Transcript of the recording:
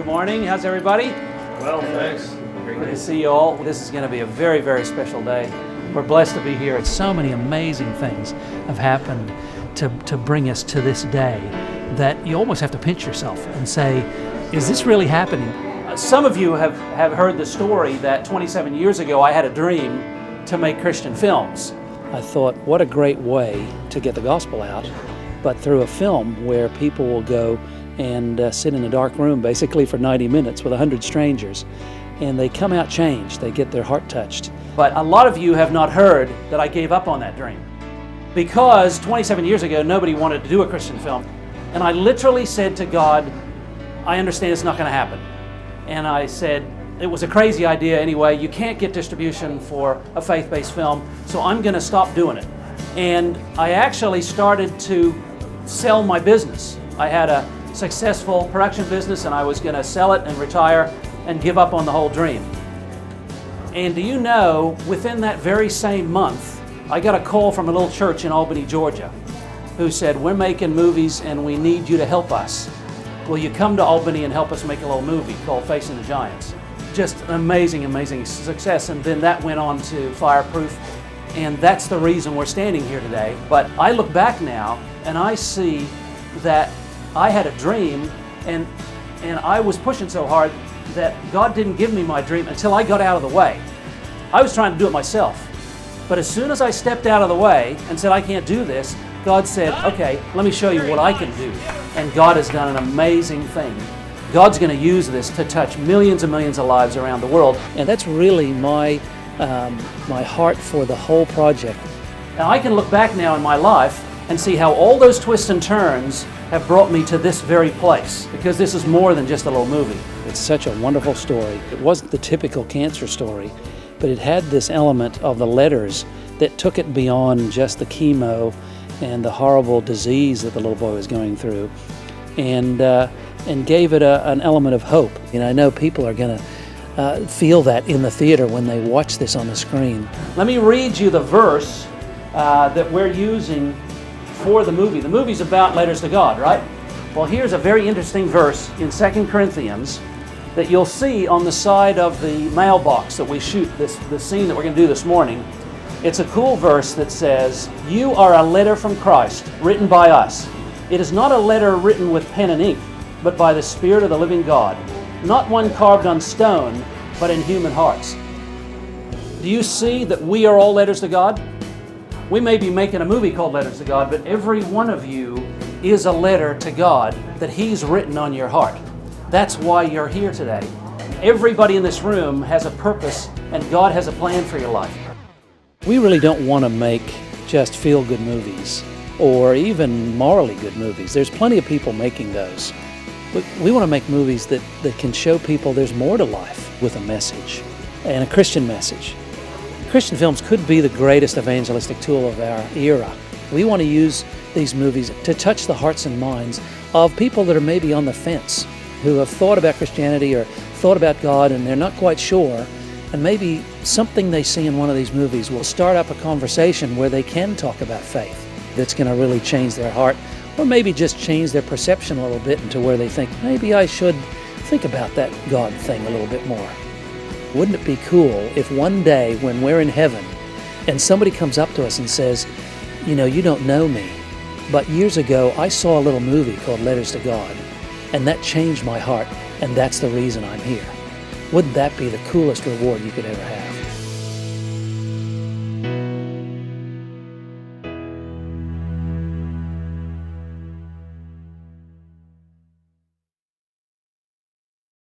morning. How's everybody? Well, thanks. Good to see you all. This is going to be a very, very special day. We're blessed to be here. So many amazing things have happened to bring us to this day that you almost have to pinch yourself and say, is this really happening? Some of you have heard the story that 27 years ago I had a dream to make Christian films. I thought, what a great way to get the gospel out, but through a film where people will go and sit in a dark room basically for 90 minutes with 100 strangers, and they come out changed, they get their heart touched. But a lot of you have not heard that I gave up on that dream, because 27 years ago nobody wanted to do a Christian film, and I literally said to God, I understand it's not going to happen. And I said, it was a crazy idea anyway, you can't get distribution for a faith-based film, so I'm going to stop doing it. And I actually started to sell my business. I had a successful production business and I was going to sell it and retire and give up on the whole dream. And do you know, within that very same month, I got a call from a little church in Albany, Georgia, who said, we're making movies and we need you to help us. Will you come to Albany and help us make a little movie called Facing the Giants? Just an amazing, amazing success. And then that went on to Fireproof. And that's the reason we're standing here today. But I look back now and I see that I had a dream and I was pushing so hard that God didn't give me my dream until I got out of the way. I was trying to do it myself. But as soon as I stepped out of the way and said, I can't do this, God said, okay, let me show you what I can do. And God has done an amazing thing. God's going to use this to touch millions and millions of lives around the world. And that's really my heart for the whole project. Now I can look back now in my life and see how all those twists and turns have brought me to this very place, because this is more than just a little movie. It's such a wonderful story. It wasn't the typical cancer story, but it had this element of the letters that took it beyond just the chemo and the horrible disease that the little boy was going through, and gave it an element of hope. And I know people are going to feel that in the theater when they watch this on the screen. Let me read you the verse that we're using for the movie. The movie's about letters to God, right? Well, here's a very interesting verse in 2 Corinthians that you'll see on the side of the mailbox that we shoot the scene that we're going to do this morning. It's a cool verse that says, you are a letter from Christ, written by us. It is not a letter written with pen and ink, but by the Spirit of the living God, not one carved on stone, but in human hearts. Do you see that we are all letters to God? We may be making a movie called Letters to God, but every one of you is a letter to God that He's written on your heart. That's why you're here today. Everybody in this room has a purpose, and God has a plan for your life. We really don't want to make just feel-good movies or even morally good movies. There's plenty of people making those. But we want to make movies that can show people there's more to life with a message, and a Christian message. Christian films could be the greatest evangelistic tool of our era. We want to use these movies to touch the hearts and minds of people that are maybe on the fence, who have thought about Christianity or thought about God and they're not quite sure, and maybe something they see in one of these movies will start up a conversation where they can talk about faith that's going to really change their heart, or maybe just change their perception a little bit into where they think, maybe I should think about that God thing a little bit more. Wouldn't it be cool if one day when we're in heaven and somebody comes up to us and says, you know, you don't know me, but years ago I saw a little movie called Letters to God, and that changed my heart, and that's the reason I'm here. Wouldn't that be the coolest reward you could ever have?